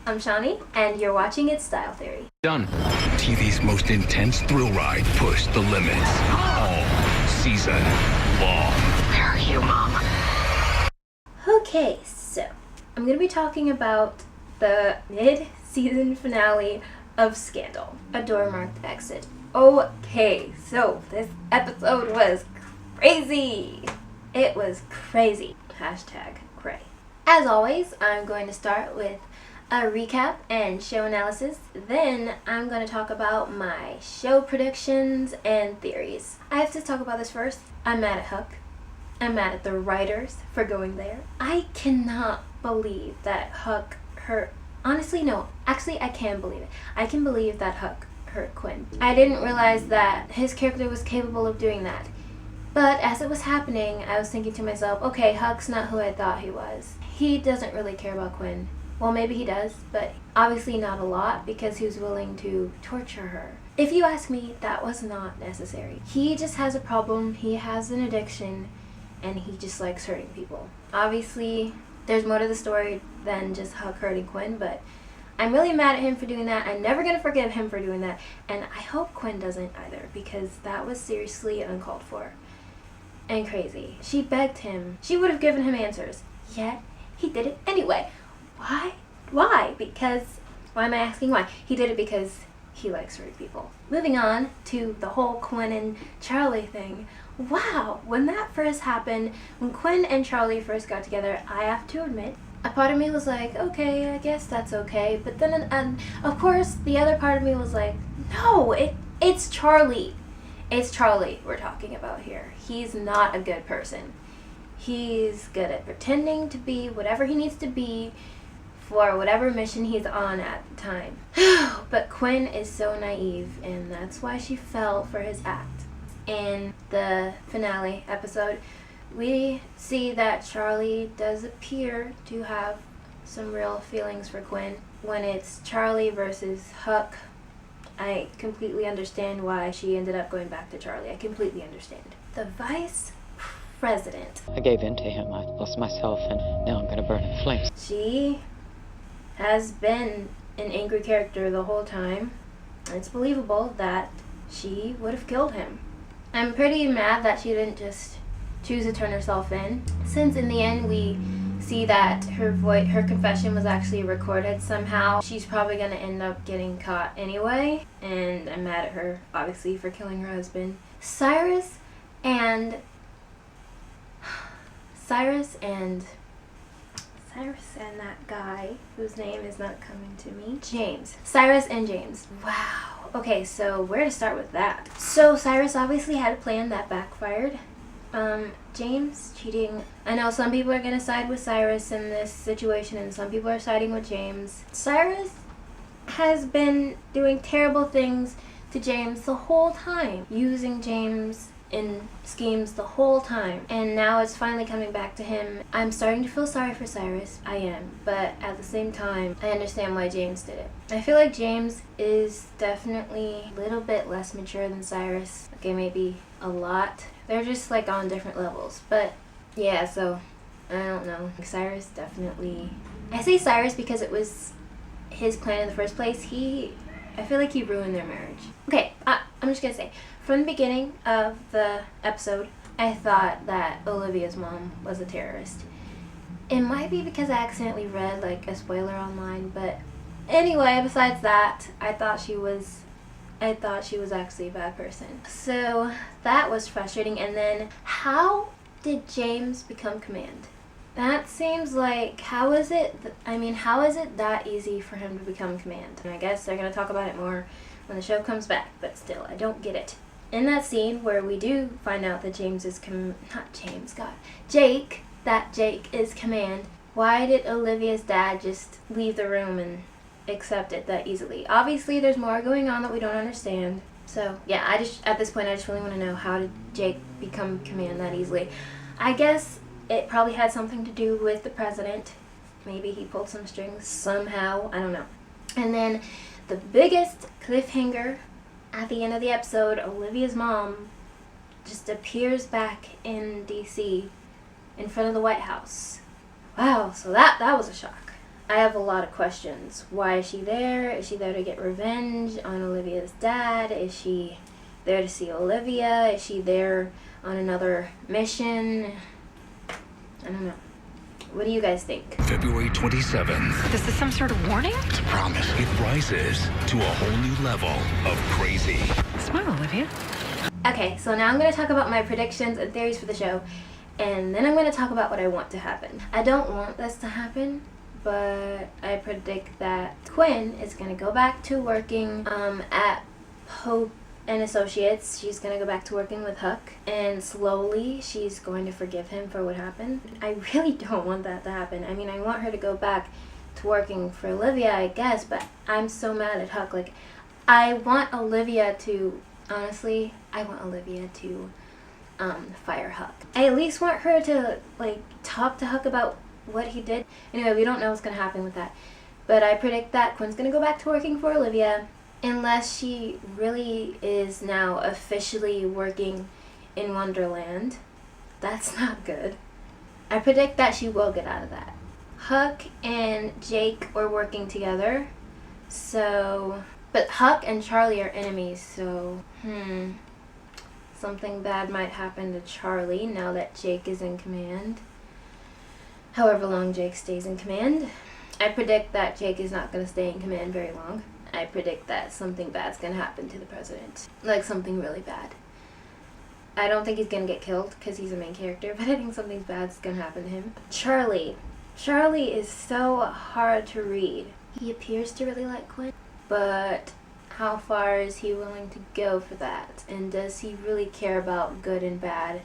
I'm Shani, and you're watching It's Style Theory. Done. TV's most intense thrill ride pushed the limits all season long. Where are you, Mom? Okay, so I'm going to be talking about the mid-season finale of Scandal, A Door-Marked Exit. Okay, so this episode was crazy. It was crazy. Hashtag cray. As always, I'm going to start with a recap and show analysis. Then I'm going to talk about my show predictions and theories. I have to talk about this first. I'm mad at Huck. I'm mad at the writers for going there. I cannot believe that Huck hurt. Honestly, no. Actually, I can believe it. I can believe that Huck hurt Quinn. I didn't realize that his character was capable of doing that. But as it was happening, I was thinking to myself, okay, Huck's not who I thought he was. He doesn't really care about Quinn. Well, maybe he does, but obviously not a lot because he was willing to torture her. If you ask me, that was not necessary. He just has a problem, he has an addiction, and he just likes hurting people. Obviously, there's more to the story than just Huck hurting Quinn, but I'm really mad at him for doing that. I'm never gonna forgive him for doing that, and I hope Quinn doesn't either because that was seriously uncalled for and crazy. She begged him. She would have given him answers, yet he did it anyway. Why? Why? Because, why am I asking why? He did it because he likes hurting people. Moving on to the whole Quinn and Charlie thing. Wow, when that first happened, when Quinn and Charlie first got together, I have to admit, a part of me was like, okay, I guess that's okay. But then, of course, the other part of me was like, no, it's Charlie. It's Charlie we're talking about here. He's not a good person. He's good at pretending to be whatever he needs to be for whatever mission he's on at the time. But Quinn is so naive, and that's why she fell for his act. In the finale episode, we see that Charlie does appear to have some real feelings for Quinn. When it's Charlie versus Huck, I completely understand why she ended up going back to Charlie. I completely understand. The vice president. I gave in to him. I lost myself, and now I'm gonna burn in flames. She has been an angry character the whole time. It's believable that she would have killed him. I'm pretty mad that she didn't just choose to turn herself in, since in the end we see that her confession was actually recorded somehow. She's probably gonna end up getting caught anyway, and I'm mad at her, obviously, for killing her husband. Cyrus and that guy whose name is not coming to me. James. Cyrus and James. Wow. Okay, so where to start with that? So Cyrus obviously had a plan that backfired. James cheating. I know some people are gonna side with Cyrus in this situation and some people are siding with James. Cyrus has been doing terrible things to James the whole time, using James in schemes the whole time, and now it's finally coming back to him. I'm starting to feel sorry for Cyrus. I am, but at the same time, I understand why James did it. I feel like James is definitely a little bit less mature than Cyrus. Okay, maybe a lot. They're just like on different levels, but yeah, so I don't know. Cyrus definitely, I say Cyrus because it was his plan in the first place. I feel like he ruined their marriage. Okay, I'm just gonna say, from the beginning of the episode, I thought that Olivia's mom was a terrorist. It might be because I accidentally read like a spoiler online, but anyway, besides that, I thought she was actually a bad person. So that was frustrating. And then how did James become command? That seems like, how is it that easy for him to become command? And I guess they're going to talk about it more when the show comes back, but still, I don't get it. In that scene where we do find out that Jake is command, why did Olivia's dad just leave the room and accept it that easily? Obviously, there's more going on that we don't understand. So, yeah, at this point, I just really want to know, how did Jake become command that easily? I guess it probably had something to do with the president. Maybe he pulled some strings somehow. I don't know. And then the biggest cliffhanger at the end of the episode, Olivia's mom just appears back in D.C. in front of the White House. Wow, so that was a shock. I have a lot of questions. Why is she there? Is she there to get revenge on Olivia's dad? Is she there to see Olivia? Is she there on another mission? I don't know. What do you guys think? February 27th. This is some sort of warning? It's a promise. It rises to a whole new level of crazy. Smile, Olivia. Okay, so now I'm going to talk about my predictions and theories for the show, and then I'm going to talk about what I want to happen. I don't want this to happen, but I predict that Quinn is going to go back to working at Pope and Associates. She's going to go back to working with Huck, and slowly she's going to forgive him for what happened. I really don't want that to happen. I mean, I want her to go back to working for Olivia, I guess, but I'm so mad at Huck. Like, I want Olivia to, honestly, I want Olivia to fire Huck. I at least want her to, like, talk to Huck about what he did. Anyway, we don't know what's going to happen with that. But I predict that Quinn's going to go back to working for Olivia, unless she really is now officially working in Wonderland. That's not good. I predict that she will get out of that. Huck and Jake were working together, so... But Huck and Charlie are enemies, so... Something bad might happen to Charlie now that Jake is in command. However long Jake stays in command. I predict that Jake is not going to stay in command very long. I predict that something bad's going to happen to the president. Like, something really bad. I don't think he's going to get killed because he's a main character, but I think something bad's going to happen to him. Charlie. Charlie is so hard to read. He appears to really like Quinn, but how far is he willing to go for that? And does he really care about good and bad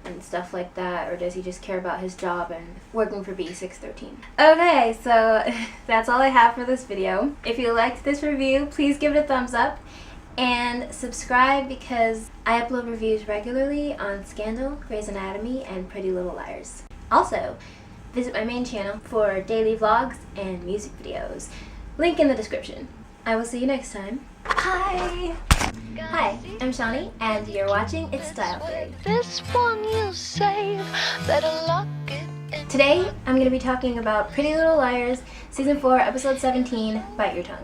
and stuff like that, or does he just care about his job and working for B613? Okay, so that's all I have for this video. If you liked this review, please give it a thumbs up and subscribe, because I upload reviews regularly on Scandal, Grey's Anatomy, and Pretty Little Liars. Also, visit my main channel for daily vlogs and music videos. Link in the description. I will see you next time. Bye! Hi, I'm Shani, and you're watching It's Style Theory. This one you save, better lock it in. Today, I'm going to be talking about Pretty Little Liars, Season 4, Episode 17, Bite Your Tongue.